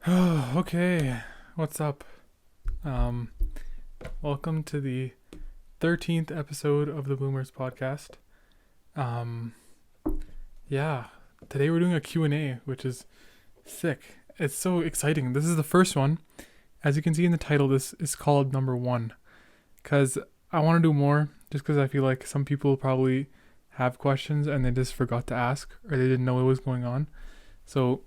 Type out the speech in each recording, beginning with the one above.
Okay, what's up? Um, Welcome to the 13th episode of the Bloomers Podcast. Um, yeah, today we're doing a Q&A, which is sick. It's so exciting. This is the first one. As you can see in the title, this is called number 1. Because I want to do more, just because I feel like some people probably have questions and they just forgot to ask, or they didn't know what was going on. So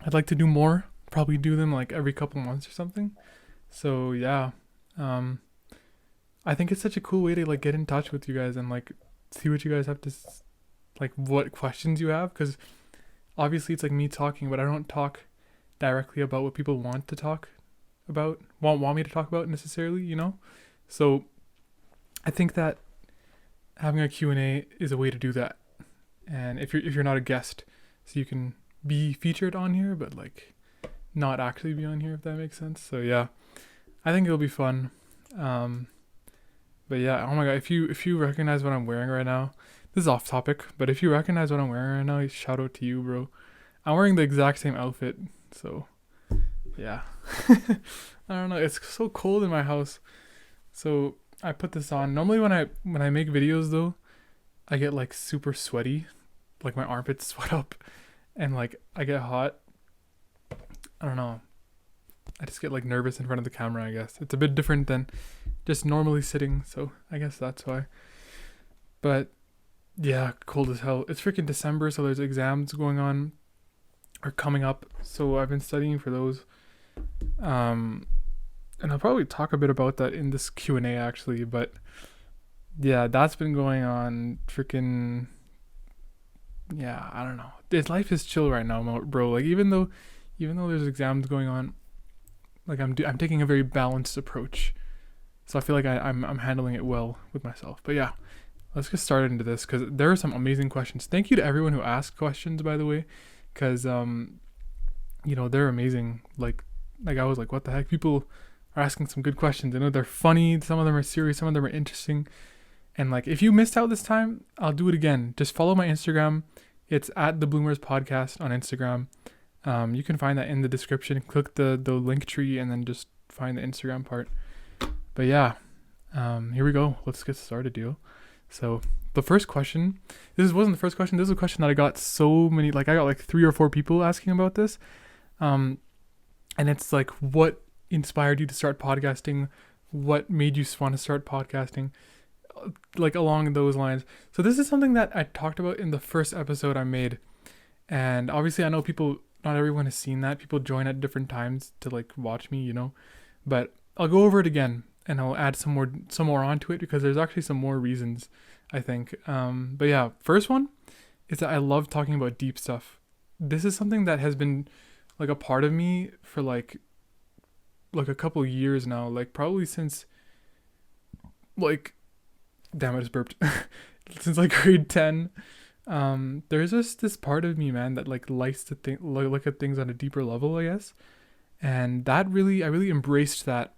I'd like to do more. Probably do them like every couple months or something. So yeah, um, I think it's such a cool way to like get in touch with you guys and like see what you guys have to like what questions you have, because obviously it's like me talking, but I don't talk directly about what people want to talk about, want me to talk about necessarily, you know. So I think that having a Q&A is a way to do that, and if you're not a guest, so you can be featured on here, but like not actually be on here, if that makes sense. So yeah, I think it'll be fun. Um, but yeah, oh my god, if you recognize what I'm wearing right now, this is off topic, but if you recognize what I'm wearing right now, shout out to you, bro. I'm wearing the exact same outfit, so yeah. I don't know, it's so cold in my house, so I put this on. Normally when I make videos though, I get like super sweaty, like my armpits sweat up, and like I get hot. I don't know. I just get like nervous in front of the camera, I guess. It's a bit different than just normally sitting, so I guess that's why. But yeah, cold as hell. It's freaking December, so there's exams going on or coming up. So I've been studying for those. Um and I'll probably talk a bit about that in this Q&A actually, but yeah, that's been going on freaking yeah, I don't know. Life is chill right now, bro. Like even though there's exams going on, like I'm taking a very balanced approach. So I feel like I'm handling it well with myself. But yeah, let's get started into this because there are some amazing questions. Thank you to everyone who asked questions, by the way, because they're amazing. Like I was like, what the heck? People are asking some good questions. I know they're funny. Some of them are serious. Some of them are interesting. And like, if you missed out this time, I'll do it again. Just follow my Instagram. It's at the Bloomers Podcast on Instagram. You can find that in the description. Click the link tree and then just find the Instagram part. But yeah, here we go. Let's get started, dude. So the first question, this wasn't the first question. This is a question that I got so many, like I got like 3 or 4 people asking about this. And it's like, what inspired you to start podcasting? What made you want to start podcasting? Like along those lines. So this is something that I talked about in the first episode I made. And obviously I know not everyone has seen that. People join at different times to like watch me, but I'll go over it again and I'll add some more onto it because there's actually some more reasons, I think. But yeah, first one is that I love talking about deep stuff. This is something that has been like a part of me for like a couple years now, like probably since like, damn, I just burped. Since like grade 10. There's just this part of me, man, that like likes to look at things on a deeper level, I guess. And I really embraced that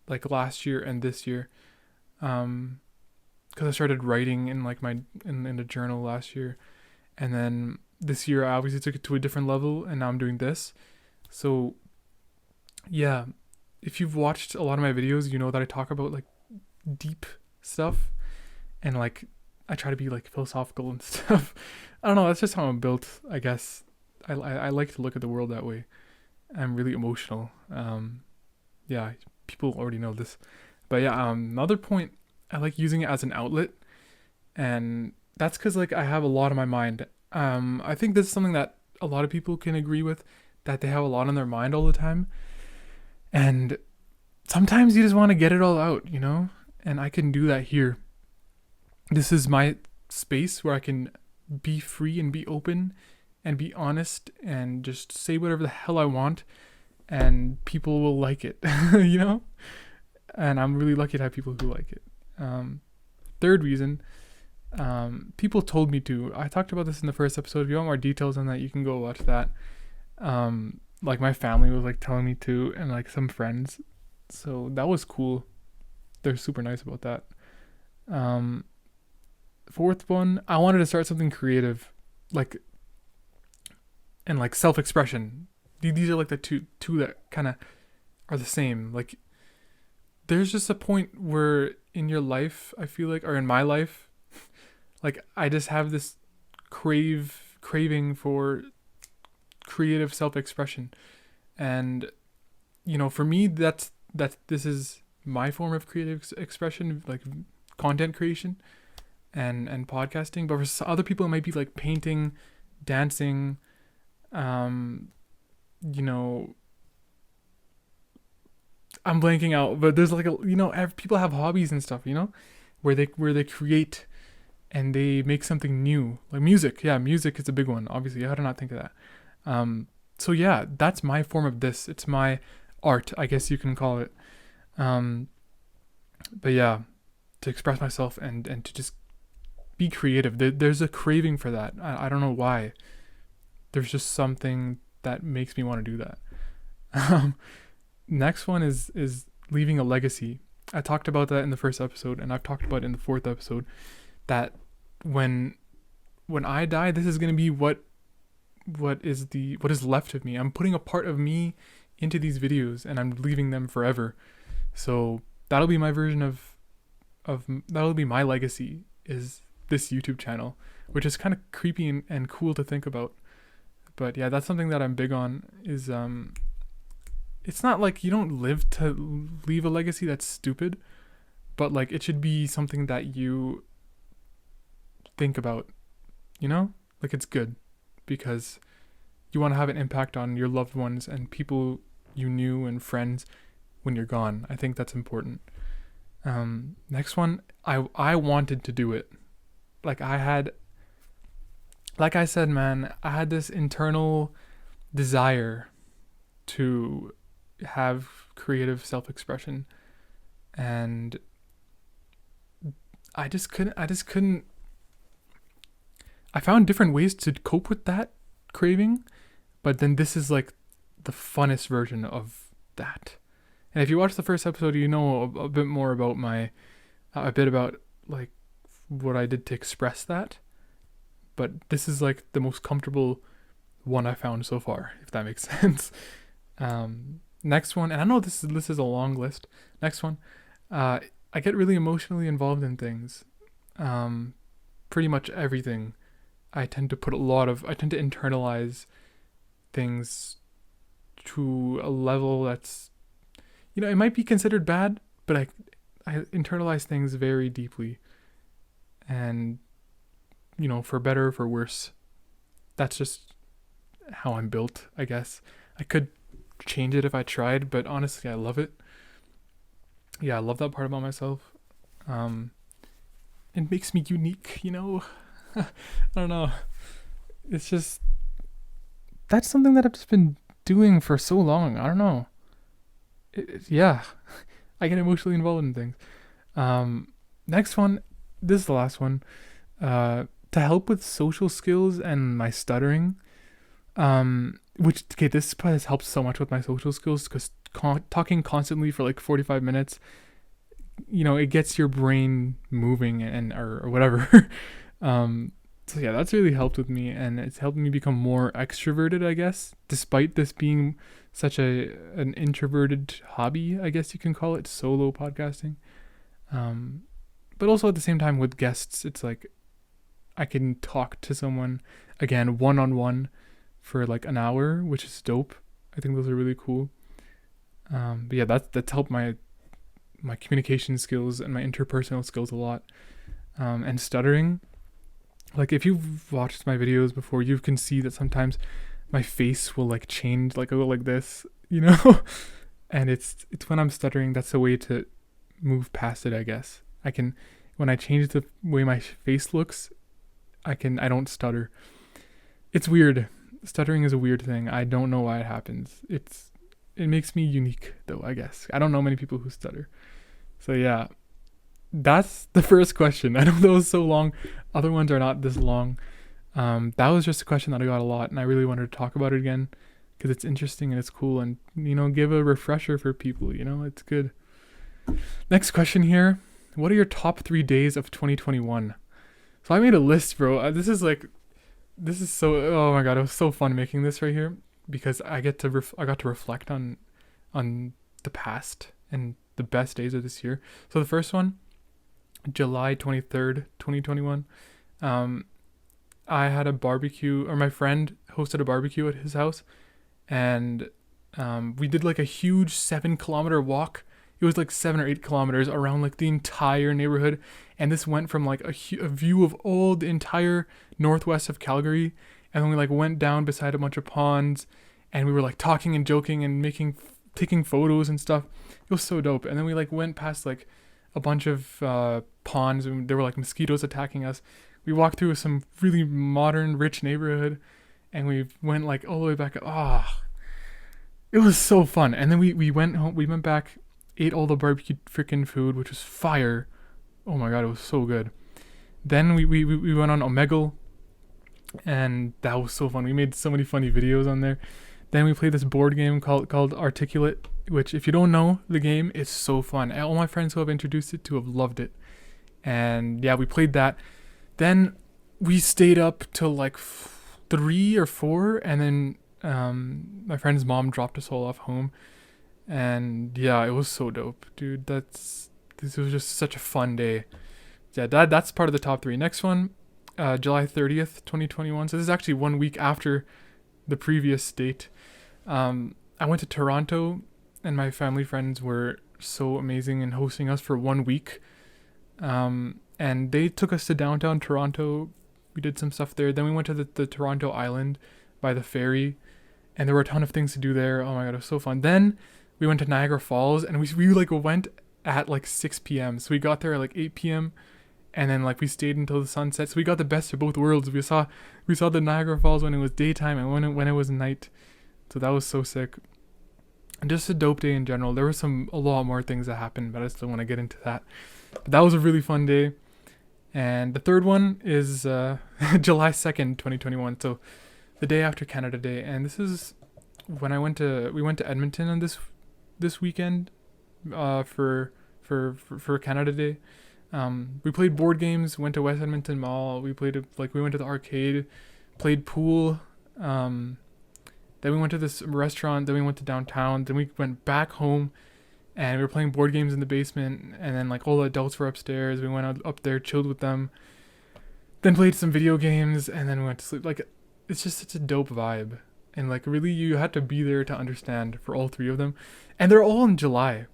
like last year and this year. Because I started writing in like in a journal last year, and then this year I obviously took it to a different level, and now I'm doing this. So yeah, if you've watched a lot of my videos, you know that I talk about like deep stuff, and like I try to be like philosophical and stuff. I don't know, that's just how I'm built, I guess. I like to look at the world that way. I'm really emotional. Yeah, people already know this. But yeah, another point, I like using it as an outlet, and that's because like I have a lot on my mind. I think this is something that a lot of people can agree with, that they have a lot on their mind all the time, and sometimes you just want to get it all out, and I can do that here. This is my space where I can be free and be open and be honest and just say whatever the hell I want, and people will like it, And I'm really lucky to have people who like it. Third reason, people told me to. I talked about this in the first episode. If you want more details on that, you can go watch that. Like my family was like telling me to, and like some friends. So that was cool. They're super nice about that. Fourth one, I wanted to start something creative, like, and like self-expression. these are like the two that kind of are the same. Like there's just a point where in your life, I feel like, or in my life, like I just have this craving for creative self-expression. And for me, this is my form of creative expression, like content creation and podcasting. But for other people, it might be like painting, dancing, I'm blanking out, but there's like people have hobbies and stuff, where they create and they make something new, like music. Yeah, music is a big one. Obviously, how did I not think of that? So yeah, that's my form of this. It's my art, I guess you can call it. But yeah, to express myself and to just be creative. There's a craving for that. I don't know why. There's just something that makes me want to do that. Next one is leaving a legacy. I talked about that in the first episode, and I've talked about it in the fourth episode, that when I die, this is going to be what is left of me. I'm putting a part of me into these videos, and I'm leaving them forever. So that'll be my version of that'll be my legacy, is this YouTube channel, which is kind of creepy and cool to think about. But yeah, that's something that I'm big on, is it's not like you don't live to leave a legacy. That's stupid. But like it should be something that you think about, like it's good, because you want to have an impact on your loved ones and people you knew and friends when you're gone. I think that's important. Next one, I wanted to do it. Like I said, man, I had this internal desire to have creative self-expression, and I just couldn't. I found different ways to cope with that craving, but then this is like the funnest version of that. And if you watch the first episode, you know a bit more about like what I did to express that. But this is like the most comfortable one I found so far, if that makes sense. Next one, and I know this is a long list. Next one, I get really emotionally involved in things. Pretty much everything. I tend to internalize things to a level that's, it might be considered bad, but I internalize things very deeply. And, for better or for worse, that's just how I'm built, I guess. I could change it if I tried, but honestly, I love it. Yeah, I love that part about myself. It makes me unique, I don't know. It's just, that's something that I've just been doing for so long. I don't know. Yeah, I get emotionally involved in things. Next one, this is the last one. To help with social skills and my stuttering, this has helped so much with my social skills, because talking constantly for like 45 minutes, it gets your brain moving or whatever. So yeah, that's really helped with me, and it's helped me become more extroverted, I guess, despite this being such an introverted hobby, I guess you can call it, solo podcasting. But also at the same time with guests, it's like I can talk to someone, again, one-on-one for like an hour, which is dope. I think those are really cool. But yeah, that's helped my communication skills and my interpersonal skills a lot. And stuttering, like if you've watched my videos before, you can see that sometimes my face will like change, like go like this, and it's when I'm stuttering, that's a way to move past it, I guess. When I change the way my face looks, I don't stutter. It's weird. Stuttering is a weird thing. I don't know why it happens. It makes me unique though, I guess. I don't know many people who stutter. So yeah, that's the first question. I know that was so long. Other ones are not this long. That was just a question that I got a lot, and I really wanted to talk about it again because it's interesting and it's cool, and give a refresher for people. It's good. Next question here: what are your top 3 days of 2021? So I made a list, bro. This is so, oh my god, it was so fun making this right here. because I got to reflect on the past and the best days of this year. So the first one, July 23rd, 2021. I had a barbecue, or my friend hosted a barbecue at his house, and we did like a huge 7-kilometer walk. It was like 7 or 8 kilometers around like the entire neighborhood, and this went from like a view of all the entire northwest of Calgary, and then we like went down beside a bunch of ponds, and we were like talking and joking and taking photos and stuff. It was so dope. And then we like went past like a bunch of ponds, and there were like mosquitoes attacking us. We walked through some really modern, rich neighborhood, and we went like all the way back. It was so fun. And then we went home. We went back, ate all the barbecue freaking food, which was fire. Oh my god, it was so good. Then we went on Omegle, and that was so fun. We made so many funny videos on there. Then we played this board game called Articulate, which, if you don't know the game, it's so fun. All my friends who have introduced it to have loved it. And yeah, we played that. Then we stayed up till like 3 or 4, and then my friend's mom dropped us all off home. And yeah, it was so dope, dude. This was just such a fun day. Yeah, that's part of the top 3. Next one, July 30th, 2021. So this is actually 1 week after the previous date. I went to Toronto, and my family friends were so amazing in hosting us for 1 week. And they took us to downtown Toronto. We did some stuff there. Then we went to the Toronto Island by the ferry, and there were a ton of things to do there. Oh my god, it was so fun. Then we went to Niagara Falls, and we like went at like 6 p.m. So we got there at like 8 p.m. and then like we stayed until the sunset. So we got the best of both worlds. We saw the Niagara Falls when it was daytime and when it was night. So that was so sick. And just a dope day in general. There were a lot more things that happened, but I still want to get into that. But that was a really fun day. And the third one is July 2nd, 2021. So the day after Canada Day. And this is when we went to Edmonton on this weekend for Canada Day. We played board games, went to West Edmonton Mall. We went to the arcade, played pool. Then we went to this restaurant. Then we went to downtown. Then we went back home, and we were playing board games in the basement. And then like all the adults were upstairs. We went up there, chilled with them. Then played some video games, and then we went to sleep. Like, it's just such a dope vibe. And like really, you had to be there to understand for all 3 of them. And they're all in July.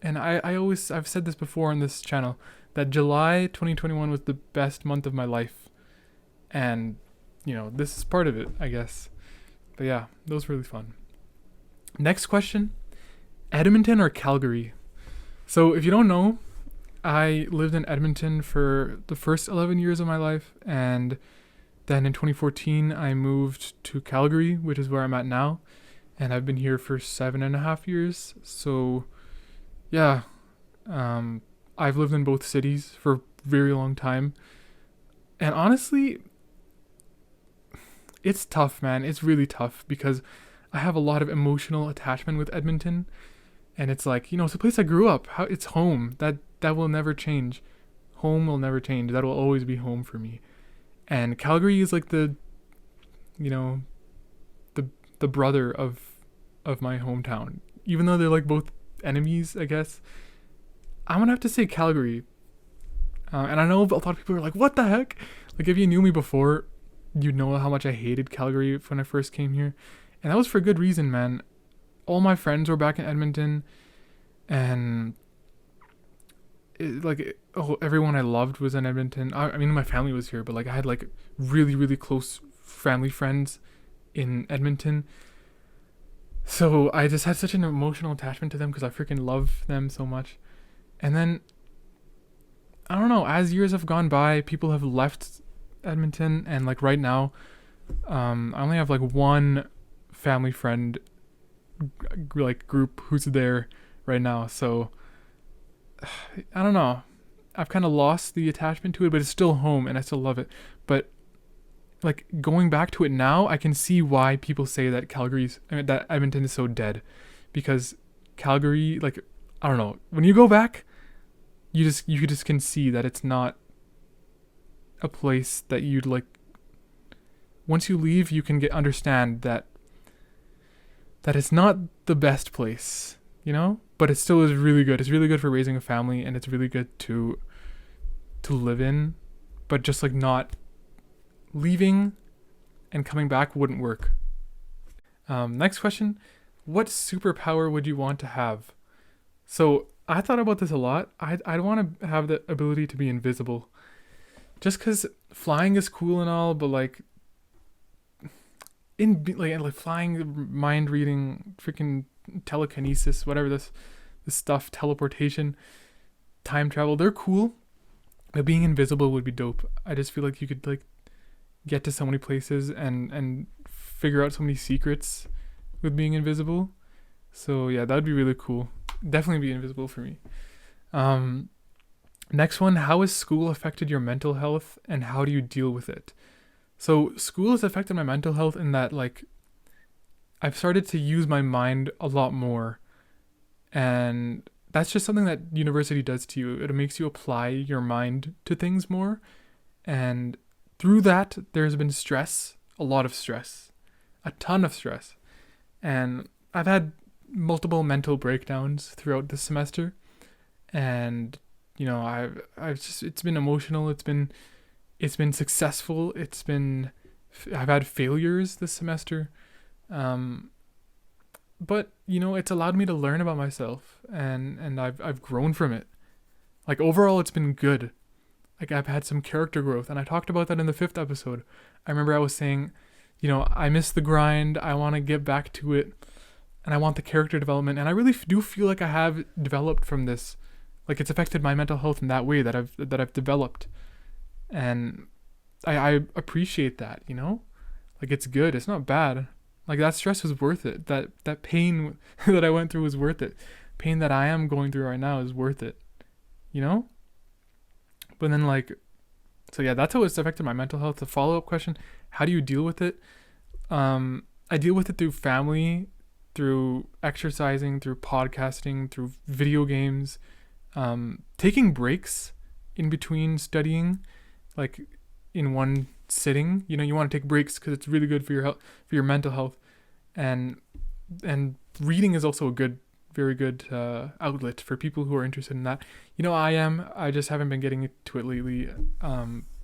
And I've said this before on this channel, that July 2021 was the best month of my life. And, this is part of it, I guess. But yeah, that was really fun. Next question, Edmonton or Calgary? So if you don't know, I lived in Edmonton for the first 11 years of my life. And then in 2014, I moved to Calgary, which is where I'm at now. And I've been here for 7.5 years. So yeah, I've lived in both cities for a very long time. And honestly, it's tough, man. It's really tough because I have a lot of emotional attachment with Edmonton. And it's like, it's a place I grew up. It's home. That will never change. Home will never change. That will always be home for me. And Calgary is like the brother of my hometown. Even though they're like both enemies, I guess. I'm gonna have to say Calgary. And I know a lot of people are like, what the heck? Like, if you knew me before, you'd know how much I hated Calgary when I first came here. And that was for good reason, man. All my friends were back in Edmonton, and everyone I loved was in Edmonton. I mean, my family was here, but like I had like really, really close family friends in Edmonton. So I just had such an emotional attachment to them because I freaking love them so much. And then, I don't know, as years have gone by, people have left Edmonton, and like right now, I only have like one family friend like group who's there right now. So I don't know, I've kind of lost the attachment to it, but it's still home and I still love it. But like going back to it now, I can see why people say that that Edmonton is so dead, because Calgary, like, I don't know, when you go back, you just can see that it's not a place that you'd like. Once you leave, you can understand that that it's not the best place, but it still is really good. It's really good for raising a family, and it's really good to live in, but just like not leaving and coming back wouldn't work. Next question, what superpower would you want to have? So I thought about this a lot. I'd want to have the ability to be invisible, just because flying is cool and all, but like flying, mind reading, freaking telekinesis, whatever this stuff, teleportation, time travel, they're cool, but being invisible would be dope. I just feel like you could like get to so many places and figure out so many secrets with being invisible. So yeah, that would be really cool. Definitely be invisible for me. Next one, how has school affected your mental health, and how do you deal with it? So school has affected my mental health in that like I've started to use my mind a lot more, and that's just something that university does to you. It makes you apply your mind to things more, and through that there's been stress, a lot of stress, a ton of stress, and I've had multiple mental breakdowns throughout this semester, and I've just, it's been emotional, it's been successful, I've had failures this semester, but it's allowed me to learn about myself, and I've grown from it. Like overall it's been good. Like I've had some character growth, and I talked about that in the 5th episode. I remember I was saying, I miss the grind, I want to get back to it, and I want the character development, and I really do feel like I have developed from this. Like it's affected my mental health in that way, that I've developed, and I appreciate that. Like it's good, it's not bad. Like that stress was worth it. That pain that I went through was worth it. Pain that I am going through right now is worth it. But then so yeah, that's how it's affected my mental health. The follow-up question, how do you deal with it? I deal with it through family, through exercising, through podcasting, through video games, taking breaks in between studying, like in one sitting. You want to take breaks because it's really good for your health, for your mental health, and reading is also a very good outlet for people who are interested in that. I just haven't been getting to it lately,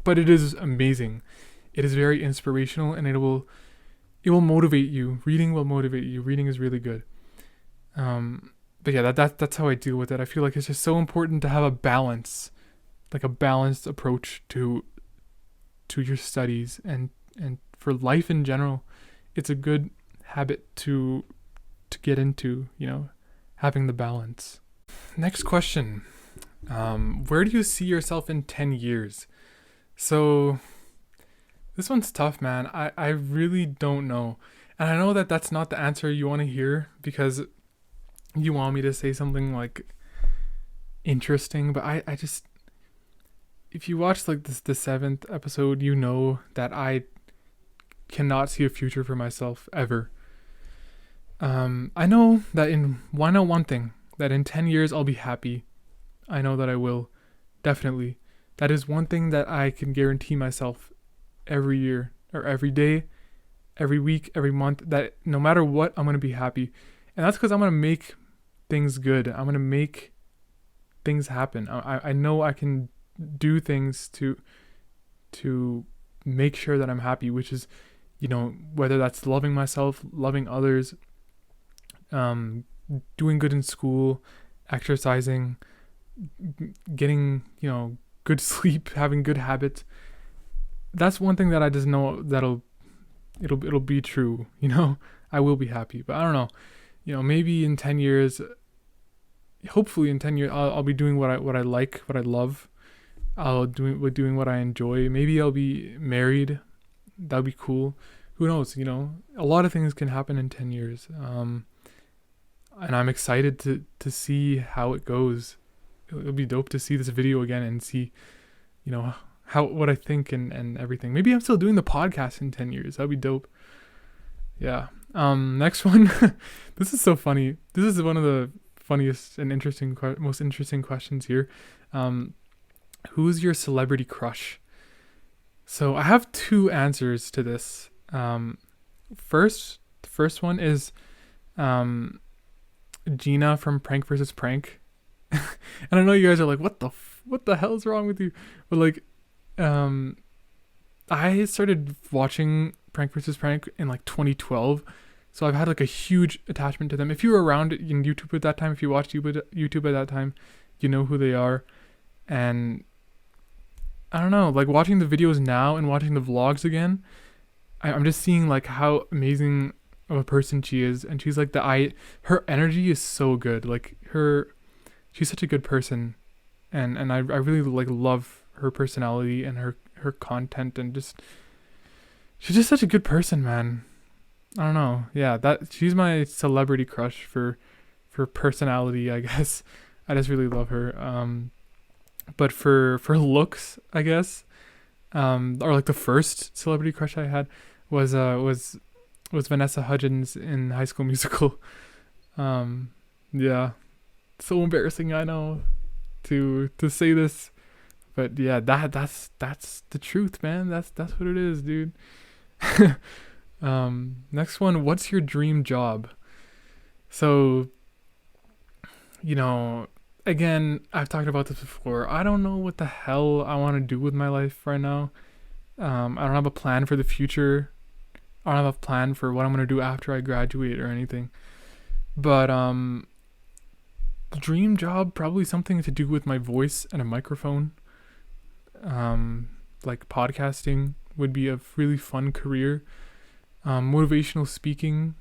but it is amazing. It is very inspirational, and it will motivate you. Reading will motivate you. Reading is really good. But yeah, that's how I deal with it. I feel like it's just so important to have a balance, like a balanced approach to your studies and for life in general. It's a good habit to get into, having the balance. Next question. Where do you see yourself in 10 years? So this one's tough, man. I really don't know. And I know that that's not the answer you want to hear, because you want me to say something like interesting, but I just, if you watch like the 7th episode, you know that I cannot see a future for myself ever. I know one thing, that in 10 years I'll be happy. I know that I will, definitely. That is one thing that I can guarantee myself every year, or every day, every week, every month, that no matter what, I'm going to be happy. And that's because I'm going to make things good. I'm going to make things happen. I know I can do things to make sure that I'm happy, which is, whether that's loving myself, loving others, doing good in school, exercising, getting, good sleep, having good habits. That's one thing that I just know it'll be true. I will be happy. But I don't know. Maybe in 10 years, hopefully in 10 years, I'll be doing what I like, what I love. I'll doing what I enjoy. Maybe I'll be married. That'd be cool. Who knows? A lot of things can happen in 10 years. And I'm excited to see how it goes. It'll be dope to see this video again and see, what I think and everything. Maybe I'm still doing the podcast in 10 years. That'd be dope. Yeah. Next one. This is so funny. This is one of the funniest and most interesting questions here. Who's your celebrity crush? So I have 2 answers to this. The first one is Gina from Prank versus Prank. And I know you guys are like, what the hell is wrong with you? But like, I started watching Prank versus Prank in like 2012. So I've had like a huge attachment to them. If you were around in YouTube at that time, if you watched YouTube at that time, you know who they are. And I don't know, like watching the videos now and watching the vlogs again, I'm just seeing like how amazing of a person she is. And she's like her energy is so good. Like she's such a good person. And I really like love her personality and her content, and she's just such a good person, man. I don't know. Yeah, she's my celebrity crush for personality, I guess. I just really love her. But for looks, I guess, or like the first celebrity crush I had was Vanessa Hudgens in High School Musical. Yeah, so embarrassing, I know, to say this, but yeah, that's the truth, man. That's what it is, dude. Next one, what's your dream job? So, again, I've talked about this before. I don't know what the hell I want to do with my life right now. I don't have a plan for the future. I don't have a plan for what I'm going to do after I graduate or anything. But, dream job, probably something to do with my voice and a microphone. Like podcasting would be a really fun career. Motivational speaking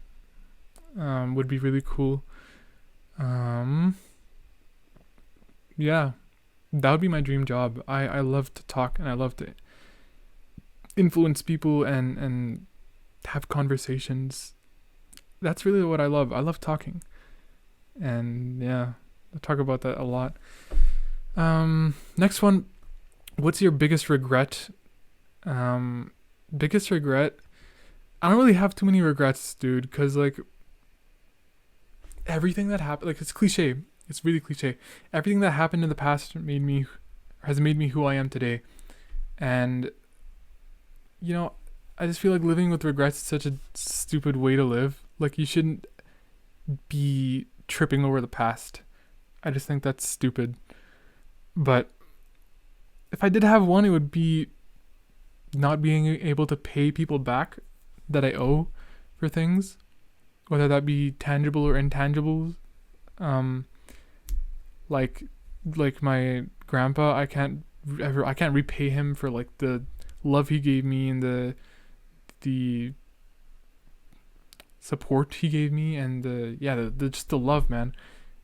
would be really cool. Yeah, that would be my dream job. I love to talk, and I love to influence people and have conversations. That's really what I love. I love talking. And yeah, I talk about that a lot. Next one, what's your biggest regret? Biggest regret? I don't really have too many regrets, dude, because like everything that happened, like it's cliche. It's really cliche. Everything that happened in the past has made me who I am today. And I just feel like living with regrets is such a stupid way to live. Like, you shouldn't be tripping over the past. I just think that's stupid. But if I did have one, it would be not being able to pay people back that I owe for things, whether that be tangible or intangible. Like my grandpa, I can't repay him for like the love he gave me and the support he gave me, and just the love, man,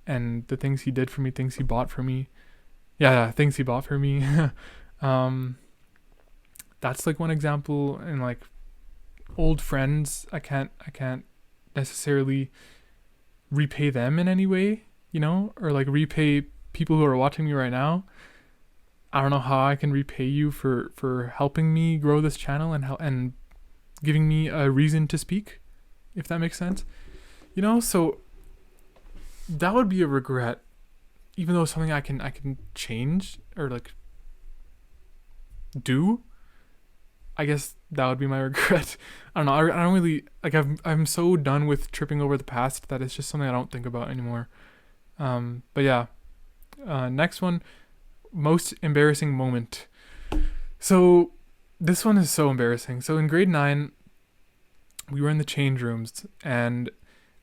and the things he did for me, things he bought for me. Things he bought for me. That's like one example. And like old friends, I can't necessarily repay them in any way, or like repay people who are watching me right now. I don't know how I can repay you for helping me grow this channel and giving me a reason to speak, if that makes sense. So that would be a regret, even though it's something I can change or like do. I guess that would be my regret. I don't know. I don't really like. I'm so done with tripping over the past that it's just something I don't think about anymore. But yeah. Next one, most embarrassing moment. So this one is so embarrassing. So in grade 9, we were in the change rooms, and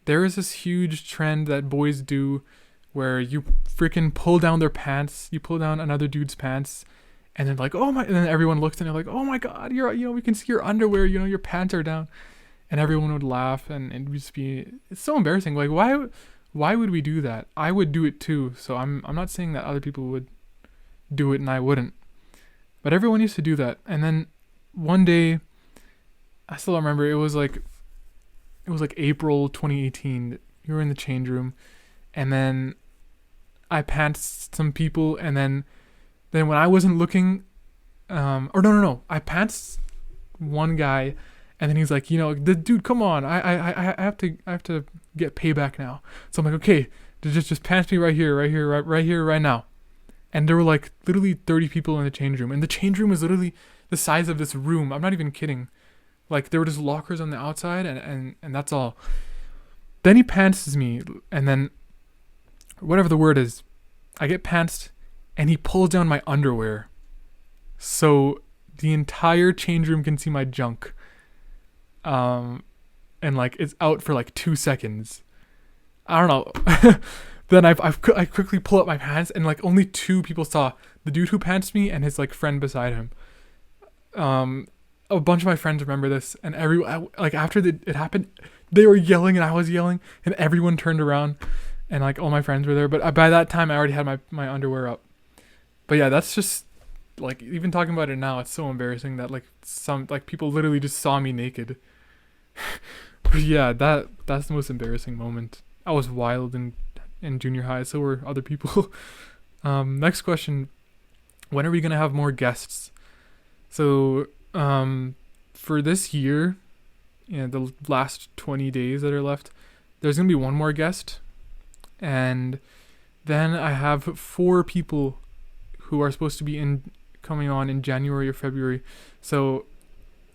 there is this huge trend that boys do where you freaking pull down their pants. You pull down another dude's pants. And then like, oh my, and then everyone looks and they're like, oh my God, we can see your underwear, your pants are down. And everyone would laugh, and it would just it's so embarrassing. Like, why would we do that? I would do it too. So I'm not saying that other people would do it and I wouldn't. But everyone used to do that. And then one day, I still remember, it was like April 2018. We were in the change room, and then I pantsed some people, and then when I wasn't looking, no, I pantsed one guy, and then he's like, the dude, come on, I have to get payback now. So I'm like, okay, just pants me right here, right now. And there were like literally 30 people in the change room, and the change room was literally the size of this room. I'm not even kidding. Like, there were just lockers on the outside, and that's all. Then he pantses me, and then whatever the word is, I get pantsed, and he pulls down my underwear, so the entire change room can see my junk. And like it's out for like 2 seconds. I don't know. Then I quickly pull up my pants, and like only 2 people saw, the dude who pantsed me and his like friend beside him. A bunch of my friends remember this, and like after it happened, they were yelling and I was yelling, and everyone turned around, and like all my friends were there. But by that time, I already had my underwear up. But yeah, that's just like, even talking about it now, it's so embarrassing that like some like people literally just saw me naked. But yeah, that's the most embarrassing moment. I was wild in junior high, so were other people. Next question: when are we gonna have more guests? So for this year, the last 20 days that are left, there's gonna be one more guest, and then I have 4 people who are supposed to be coming on in January or February. So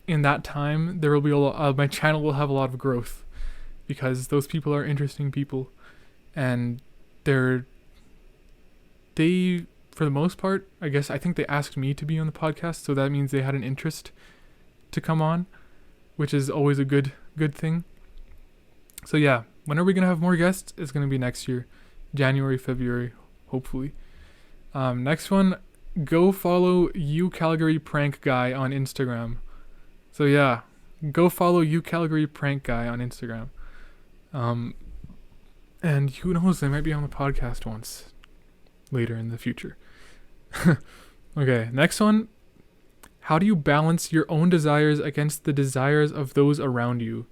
in that time, there will be my channel will have a lot of growth, because those people are interesting people, and they for the most part, I think they asked me to be on the podcast, so that means they had an interest to come on, which is always a good thing. So yeah, when are we gonna have more guests? It's gonna be next year, January, February, hopefully. Next one, go follow Calgary Prank Guy on Instagram. So yeah, go follow Calgary Prank Guy on Instagram. And who knows, they might be on the podcast once later in the future. Okay, next one. How do you balance your own desires against the desires of those around you?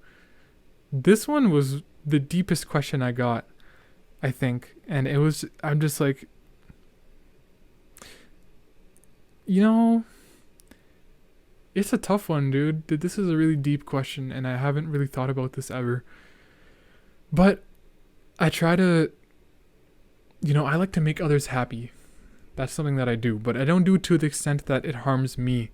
This one was the deepest question I got, I think. And I'm just like, it's a tough one, dude. This is a really deep question, and I haven't really thought about this ever. But I try to, I like to make others happy. That's something that I do, but I don't do it to the extent that it harms me,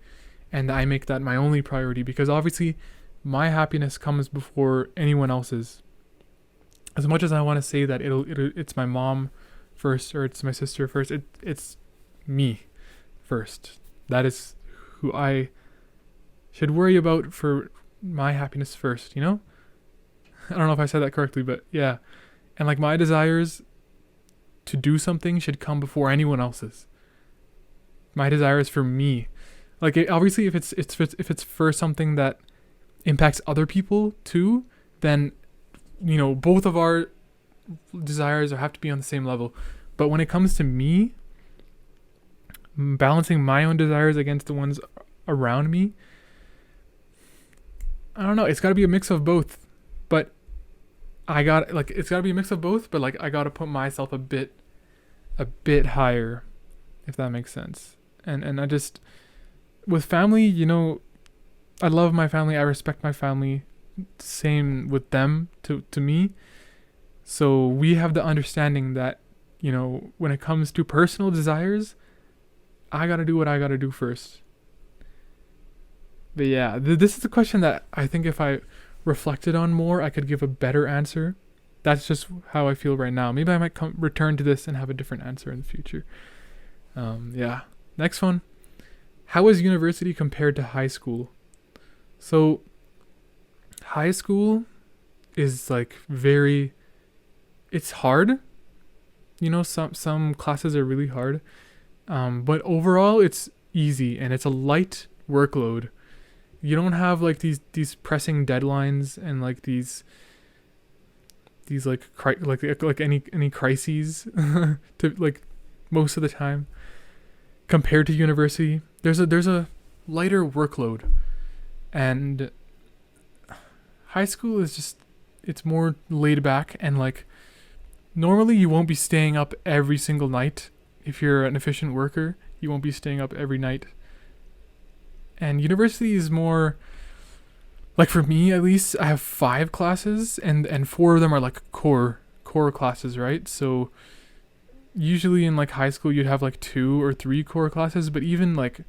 and I make that my only priority, because obviously my happiness comes before anyone else's. As much as I want to say that it's my mom first, or it's my sister first, it's me first. That is who I should worry about for my happiness first, I don't know if I said that correctly, but yeah. And like, my desires to do something should come before anyone else's. My desire is for me. Like, obviously if it's for something that impacts other people too, then both of our desires have to be on the same level. But when it comes to me, balancing my own desires against the ones around me, I don't know, it's got to be a mix of both. But it's got to be a mix of both, but like, I got to put myself a bit higher, if that makes sense. And I just, with family, I love my family, I respect my family, same with them to me. So we have the understanding that, when it comes to personal desires, I got to do what I got to do first. But yeah, this is a question that I think if I reflected on more, I could give a better answer. That's just how I feel right now. Maybe I might return to this and have a different answer in the future. Yeah. Next one. How is university compared to high school? So high school is like it's hard. Some classes are really hard. But overall it's easy, and it's a light workload. You don't have like these pressing deadlines and like these like any crises to like most of the time. Compared to university, there's a lighter workload, and high school is just, it's more laid back, and like normally you won't be staying up every single night. If you're an efficient worker, you won't be staying up every night. And university is more, like for me at least, I have 5 classes, and 4 of them are like core classes, right? So usually in like high school you'd have like 2 or 3 core classes, but even like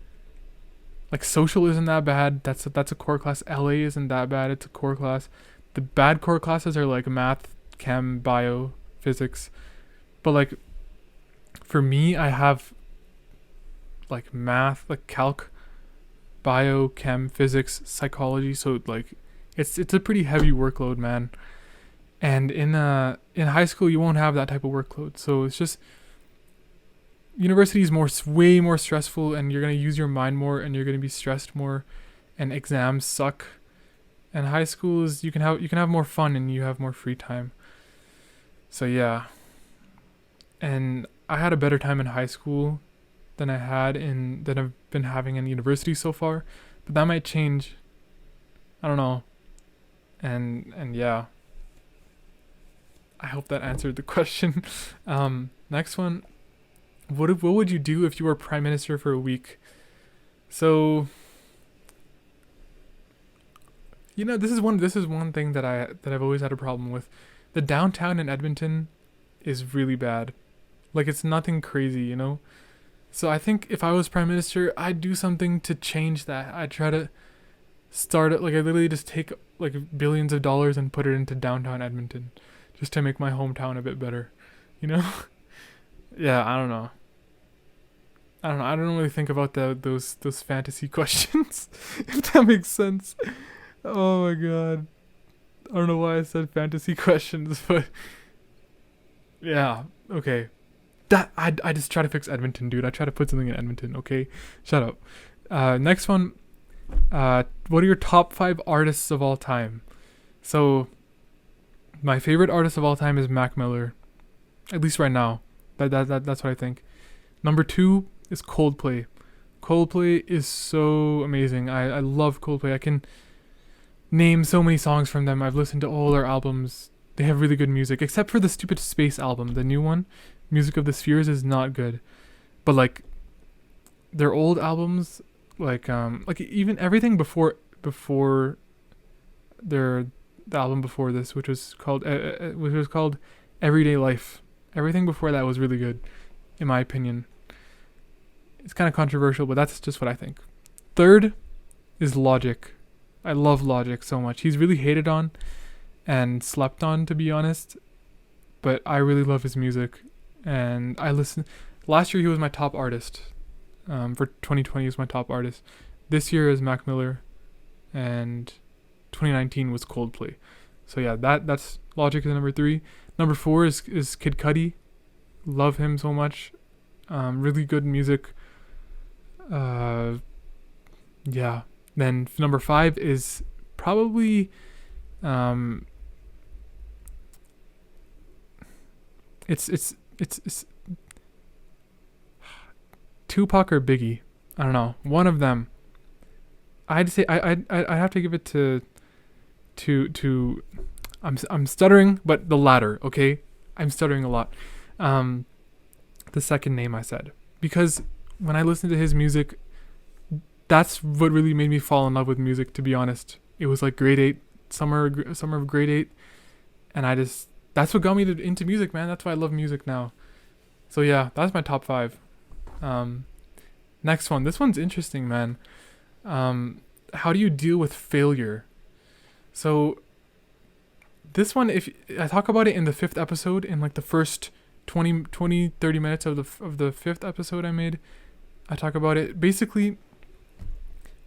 social isn't that bad. That's a core class. LA isn't that bad. It's a core class. The bad core classes are like math, chem, bio, physics. But like for me, I have like math, like calc, bio, chem, physics, psychology. So like it's a pretty heavy workload, man. And in high school you won't have that type of workload. So it's just university is way more stressful, and you're gonna use your mind more, and you're gonna be stressed more, and exams suck. And high school is you can have more fun, and you have more free time. So yeah. And I had a better time in high school than I've been having in university so far, but that might change. I don't know. And yeah. I hope that answered the question. Next one. What would you do if you were prime minister for a week? So, this is one thing that I've always had a problem with. The downtown in Edmonton is really bad. Like, it's nothing crazy, So I think if I was prime minister, I'd do something to change that. I'd try to start it, like I literally just take like billions of dollars and put it into downtown Edmonton, just to make my hometown a bit better, Yeah, I don't know. I don't really think about those fantasy questions, if that makes sense. Oh my god. I don't know why I said fantasy questions, but yeah, okay. I just try to fix Edmonton, dude. I try to put something in Edmonton, okay? Shut up. Next one. What are your top 5 artists of all time? So, my favorite artist of all time is Mac Miller. At least right now. That's what I think. Number 2 is Coldplay. Coldplay is so amazing. I love Coldplay. I can name so many songs from them. I've listened to all their albums. They have really good music, except for the stupid Space album, the new one. Music of the Spheres is not good. But like their old albums, like even everything before the album before this, which was called Everyday Life. Everything before that was really good, in my opinion. It's kind of controversial, but that's just what I think. Third is Logic. I love Logic so much. He's really hated on and slept on, to be honest, but I really love his music. And I listen. Last year he was my top artist. For 2020 he was my top artist. This year is Mac Miller, and 2019 was Coldplay. So yeah, that's Logic is number 3. Number 4 is Kid Cudi. Love him so much. Really good music. Yeah. Then number 5 is probably it's Tupac or Biggie. I don't know. One of them. I'd say I have to give it to I'm stuttering, but the latter, okay? I'm stuttering a lot. The second name I said, because when I listened to his music, that's what really made me fall in love with music, to be honest. It was like grade 8, summer of grade 8, and that's what got me into music, man. That's why I love music now. So yeah, that's my top 5. Next one. This one's interesting, man. How do you deal with failure? So this one, if I talk about it in the 5th episode, in like the first 30 minutes of the 5th episode I made, I talk about it. Basically,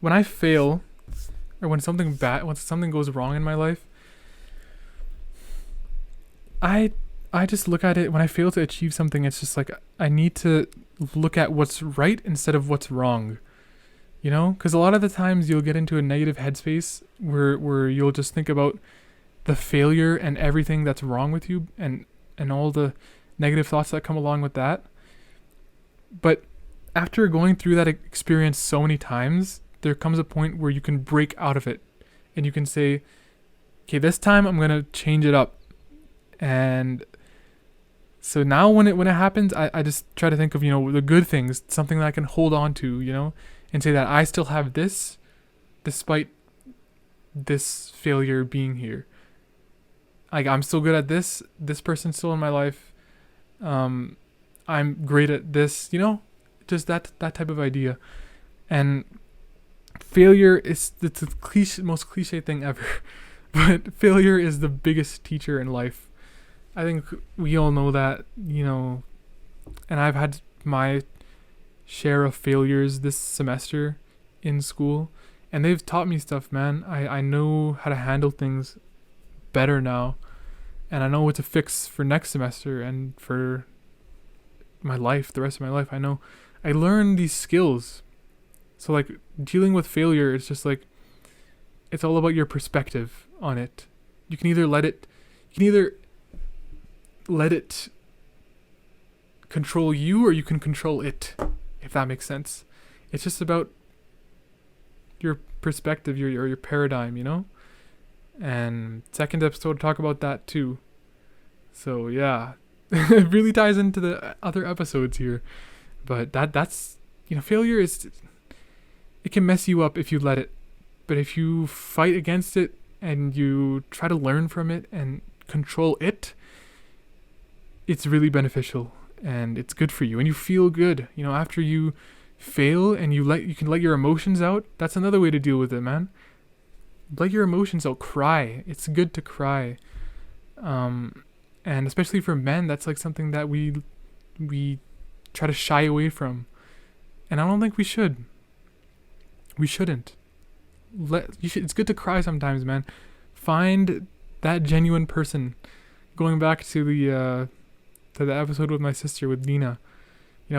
when I fail, or when something goes wrong in my life, I just look at it. When I fail to achieve something, it's just like I need to look at what's right instead of what's wrong. Because a lot of the times you'll get into a negative headspace where you'll just think about the failure and everything that's wrong with you, and all the negative thoughts that come along with that. But after going through that experience so many times, there comes a point where you can break out of it, and you can say, okay, this time I'm going to change it up. And so now when it happens, I just try to think of, the good things, something that I can hold on to, and say that I still have this despite this failure being here. Like, I'm still good at this person's still in my life. I'm great at this, just that type of idea. And failure is the most cliche thing ever, but failure is the biggest teacher in life. I think we all know that, and I've had my share of failures this semester in school, and they've taught me stuff, man. I know how to handle things better now, and I know what to fix for next semester and for my life, the rest of my life. I learned these skills. So like dealing with failure, it's just like, it's all about your perspective on it. You can either let it control you, or you can control it, if that makes sense. It's just about your perspective, your paradigm, And second episode, talk about that too. So yeah, it really ties into the other episodes here. But that's failure is, it can mess you up if you let it. But if you fight against it and you try to learn from it and control it, it's really beneficial and it's good for you and you feel good. After you fail and you can let your emotions out, that's another way to deal with it, man. Let your emotions out, cry. It's good to cry. And especially for men, that's like something that we try to shy away from. And I don't think we should. We shouldn't. It's good to cry sometimes, man. Find that genuine person. Going back to the episode with my sister, with Nina.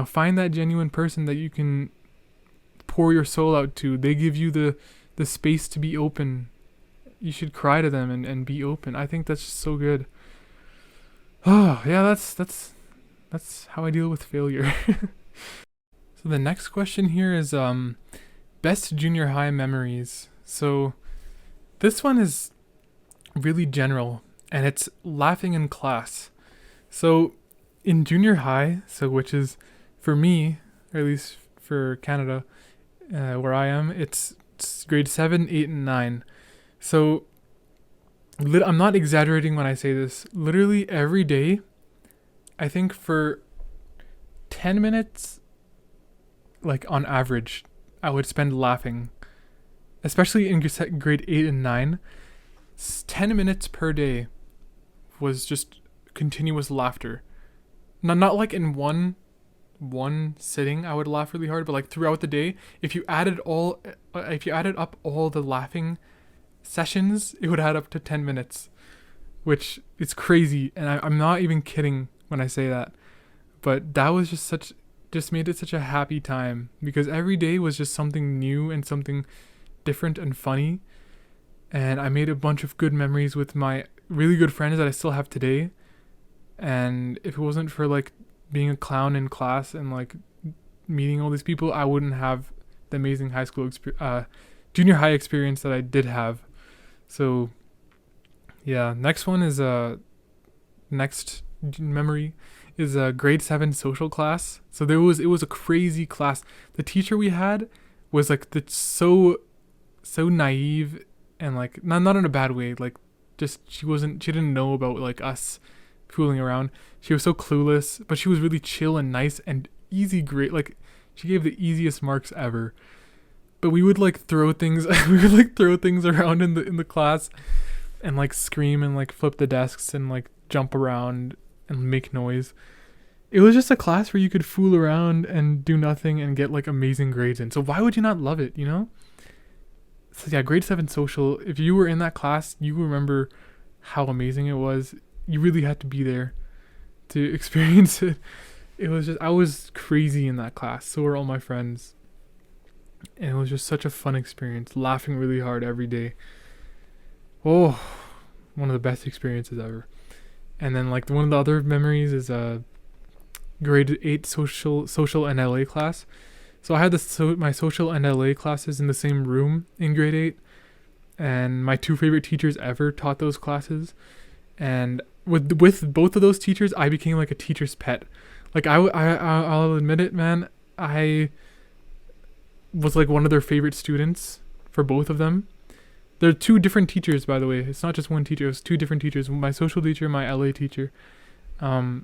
Find that genuine person that you can pour your soul out to. They give you the space to be open. You should cry to them and be open. I think that's just so good. Oh, yeah, that's how I deal with failure. So the next question here is best junior high memories. So this one is really general, and it's laughing in class. So in junior high, which is for me, or at least for Canada, where I am, it's grade 7, 8, and 9. So I'm not exaggerating when I say this. Literally every day, I think for 10 minutes, like on average, I would spend laughing. Especially in grade 8 and 9, 10 minutes per day was just continuous laughter. Not like in one sitting I would laugh really hard, but like throughout the day, if you added up all the laughing sessions, it would add up to 10 minutes, which is crazy. And I'm not even kidding when I say that, but that was just made it such a happy time, because every day was just something new and something different and funny. And I made a bunch of good memories with my really good friends that I still have today. And if it wasn't for like being a clown in class and like meeting all these people, I wouldn't have the amazing junior high experience that I did have. So yeah, next one is next memory is a grade 7 social class. So it was a crazy class. The teacher we had was like so naive, and like not in a bad way, like just she didn't know about like us fooling around. She was so clueless, but she was really chill and nice and easy grade. Like she gave the easiest marks ever. But we would like throw things around in the class and like scream and like flip the desks and like jump around and make noise. It was just a class where you could fool around and do nothing and get like amazing grades in. So why would you not love it, So yeah, grade 7 social, if you were in that class, you remember how amazing it was. You really had to be there to experience it. It was just, I was crazy in that class. So were all my friends. And it was just such a fun experience, laughing really hard every day. Oh, one of the best experiences ever. And then like one of the other memories is grade 8 social and LA class. So I had my social and LA classes in the same room in grade 8, and my two favorite teachers ever taught those classes. And with both of those teachers, I became like a teacher's pet. Like I'll admit it, man. I was like one of their favorite students for both of them. They're two different teachers, by the way. It's not just one teacher. It was two different teachers. My social teacher, my LA teacher. I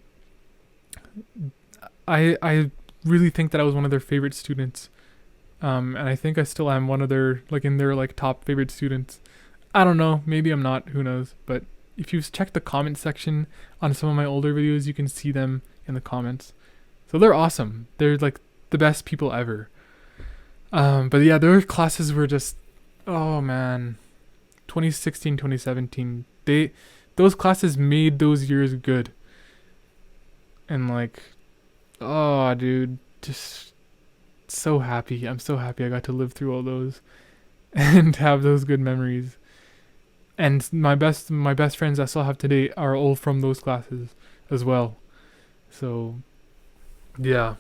really think that I was one of their favorite students. And I think I still am one of their, like in their like top favorite students. I don't know. Maybe I'm not. Who knows? But if you check the comment section on some of my older videos, you can see them in the comments. So they're awesome. They're like the best people ever. But yeah, their classes were just, oh man, 2016, 2017. Those classes made those years good. And like, oh dude, just so happy. I'm so happy I got to live through all those and have those good memories. And my best friends I still have today are all from those classes as well. So yeah,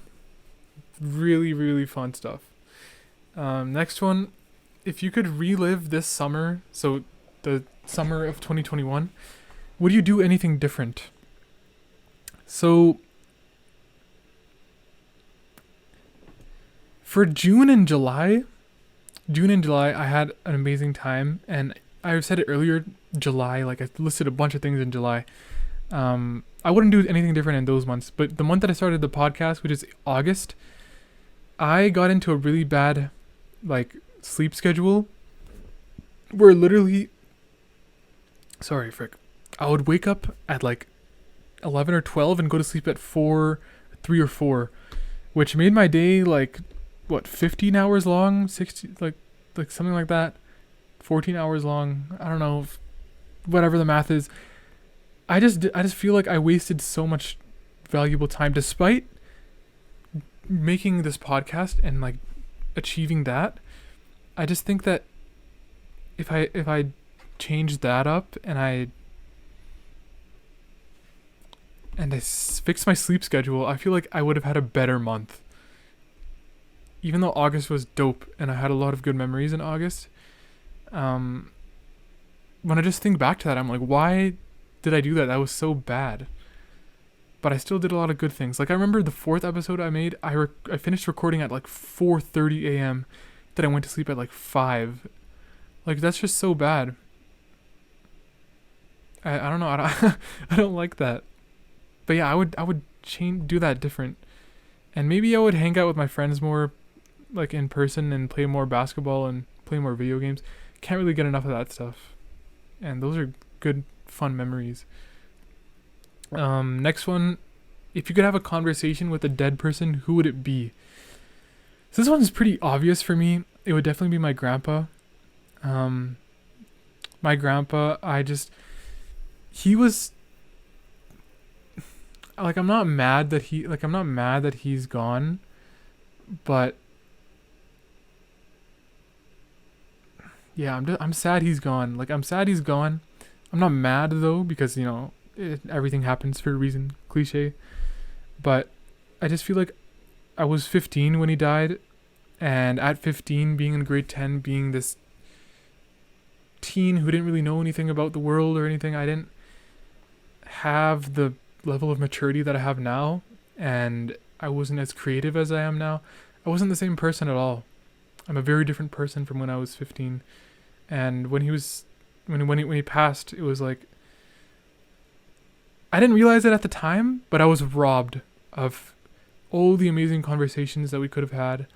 really, really fun stuff. Next one, if you could relive this summer, so the summer of 2021, would you do anything different? So for June and July, I had an amazing time, and I said it earlier, July, like I listed a bunch of things in July. I wouldn't do anything different in those months, but the month that I started the podcast, which is August, I got into a really bad, like, sleep schedule where literally, I would wake up at like 11 or 12 and go to sleep at 3 or 4, which made my day like, 15 hours long, 60, like something like that, 14 hours long. I don't know, whatever the math is. I just feel like I wasted so much valuable time despite making this podcast and like achieving that. I just think that if I changed that up and I fixed my sleep schedule, I feel like I would have had a better month. Even though August was dope and I had a lot of good memories in August, when I just think back to that, I'm like, why did I do that? That was so bad. But I still did a lot of good things. Like I remember the 4th episode I made, I finished recording at like 4:30 a.m. Then I went to sleep at like 5. Like that's just so bad. I don't know. I don't like that. But yeah, I would do that different. And maybe I would hang out with my friends more, like in person, and play more basketball and play more video games. Can't really get enough of that stuff. And those are good, fun memories. Next one, if you could have a conversation with a dead person, who would it be? So this one's pretty obvious for me. It would definitely be my grandpa. My grandpa, he was, like, I'm not mad that he's gone, but yeah, I'm sad he's gone. Like, I'm sad he's gone. I'm not mad though, because, you know, everything happens for a reason, cliche. But I just feel like I was 15 when he died, and at 15, being in grade 10, being this teen who didn't really know anything about the world or anything, I didn't have the level of maturity that I have now, and I wasn't as creative as I am now. I wasn't the same person at all. I'm a very different person from when I was 15. And when he passed, it was like, I didn't realize it at the time, but I was robbed of all the amazing conversations that we could have had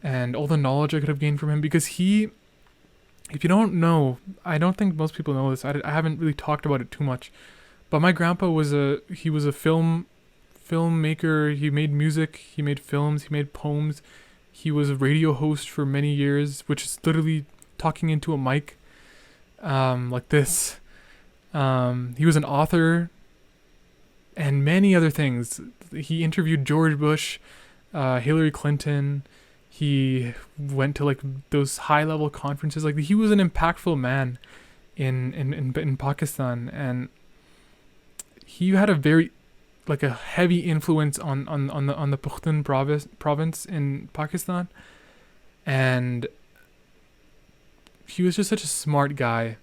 and all the knowledge I could have gained from him, because if you don't know, I don't think most people know this, I haven't really talked about it too much, but my grandpa was a filmmaker. He made music, he made films, he made poems. He was a radio host for many years, which is literally talking into a mic, like this. He was an author and many other things. He interviewed George Bush, Hillary Clinton. He went to like those high level conferences. Like, he was an impactful man in Pakistan, and he had a very, like, a heavy influence on the Pakhtun province in Pakistan, and he was just such a smart guy,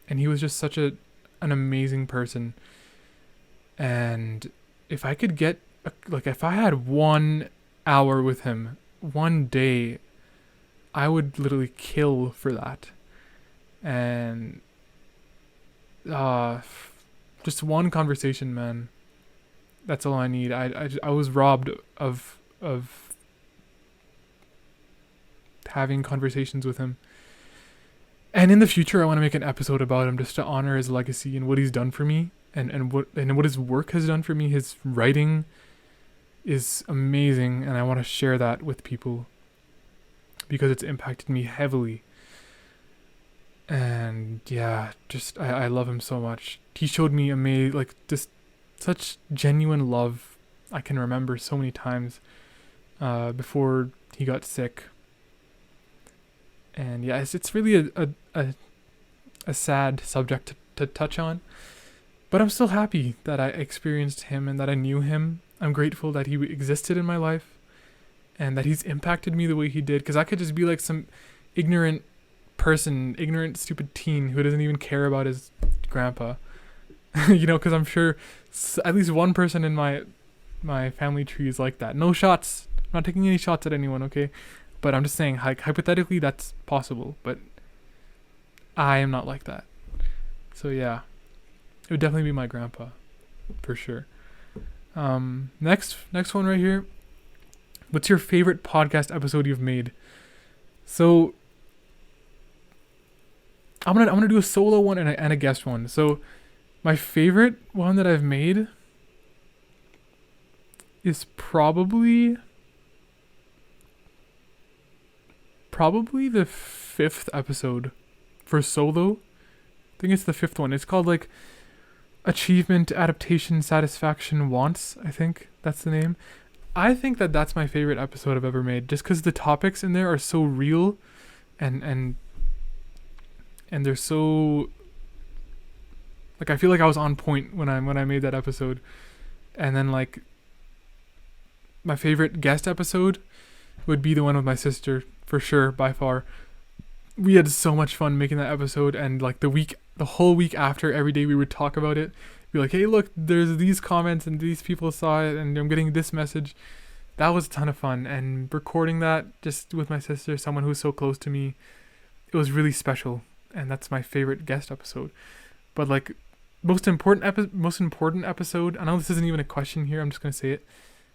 and he was just such an amazing person. And if I could get if I had 1 hour with him one day, I would literally kill for that. And just one conversation, man. That's all I need. I was robbed of having conversations with him. And in the future, I want to make an episode about him just to honor his legacy and what he's done for me, and what his work has done for me. His writing is amazing, and I want to share that with people because it's impacted me heavily. And yeah, just I love him so much. He showed me just such genuine love. I can remember so many times before he got sick. And yeah, it's really a sad subject to touch on, but I'm still happy that I experienced him and that I knew him. I'm grateful that he existed in my life and that he's impacted me the way he did, because I could just be like some ignorant stupid teen who doesn't even care about his grandpa. Because I'm sure at least one person in my family tree is like that. No shots. I'm not taking any shots at anyone, okay? But I'm just saying, hypothetically, that's possible. But I am not like that. So yeah, it would definitely be my grandpa, for sure. Next one right here. What's your favorite podcast episode you've made? So I'm gonna do a solo one and a guest one. So my favorite one that I've made is probably the 5th episode for solo. I think it's the 5th one. It's called like Achievement, Adaptation, Satisfaction, Wants. I think that's the name. I think that's my favorite episode I've ever made, just because the topics in there are so real, and they're so like, I feel like I was on point when I made that episode. And then like my favorite guest episode would be the one with my sister, for sure, by far. We had so much fun making that episode, and like the whole week after, every day we would talk about it. Be like, hey, look, there's these comments and these people saw it and I'm getting this message. That was a ton of fun, and recording that just with my sister, someone who's so close to me, it was really special, and that's my favorite guest episode. But like most important episode, I know this isn't even a question here, I'm just gonna say it.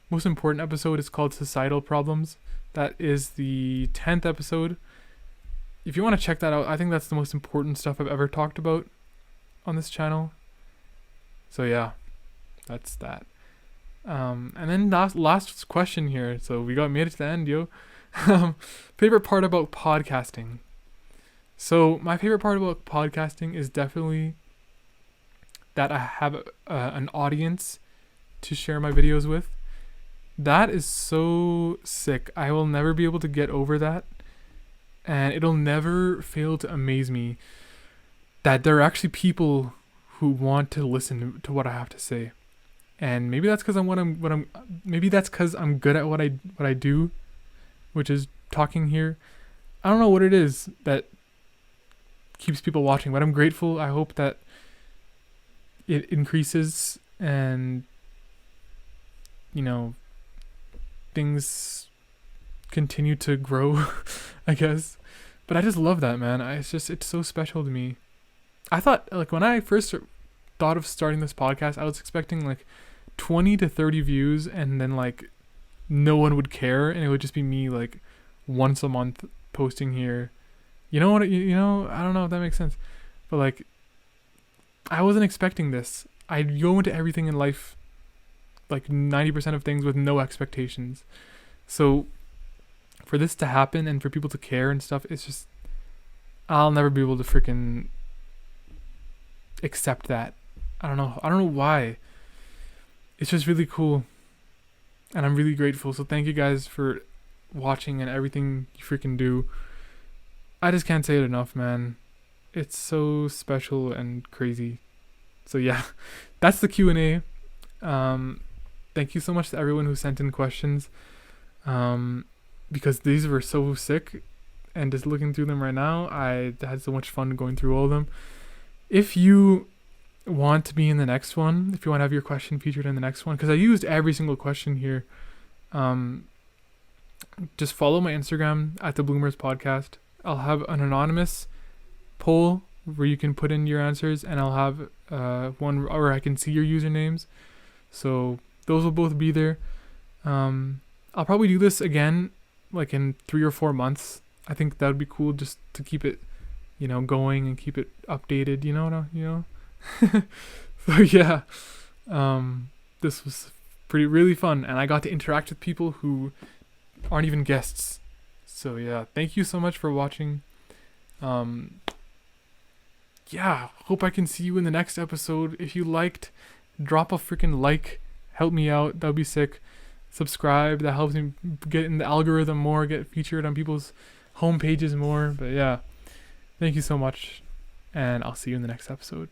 Most important episode is called Societal Problems. That is the 10th episode. If you want to check that out, I think that's the most important stuff I've ever talked about on this channel. So yeah, that's that. And then last question here. So we made it to the end, yo. Favorite part about podcasting. So my favorite part about podcasting is definitely that I have an audience to share my videos with. That is so sick. I will never be able to get over that. And it'll never fail to amaze me that there are actually people who want to listen to what I have to say. And maybe that's because maybe that's because I'm good at what I do, which is talking here. I don't know what it is that keeps people watching, but I'm grateful. I hope that it increases, and things continue to grow, I guess. But I just love that, man. It's so special to me. I thought, like, when I first thought of starting this podcast, I was expecting like 20 to 30 views, and then like no one would care, and it would just be me like once a month posting here. I don't know if that makes sense, but like I wasn't expecting this. I go into everything in life, like 90% of things, with no expectations. So for this to happen and for people to care and stuff, it's just, I'll never be able to freaking accept that. I don't know why. It's just really cool, and I'm really grateful. So thank you guys for watching and everything you freaking do. I just can't say it enough, man. It's so special and crazy. So yeah, that's the Q&A. Thank you so much to everyone who sent in questions, because these were so sick, and just looking through them right now, I had so much fun going through all of them. If you want to be in the next one, if you want to have your question featured in the next one, because I used every single question here, just follow my Instagram at the Bloomers Podcast. I'll have an anonymous poll where you can put in your answers, and I'll have one where I can see your usernames. So those will both be there. I'll probably do this again like in 3 or 4 months. I think that would be cool, just to keep it going and keep it updated. So yeah, this was really fun, and I got to interact with people who aren't even guests. So yeah, thank you so much for watching. Hope I can see you in the next episode. If you liked, drop a freaking like, help me out, that'd be sick. Subscribe, that helps me get in the algorithm more, get featured on people's homepages more. But yeah, thank you so much, and I'll see you in the next episode.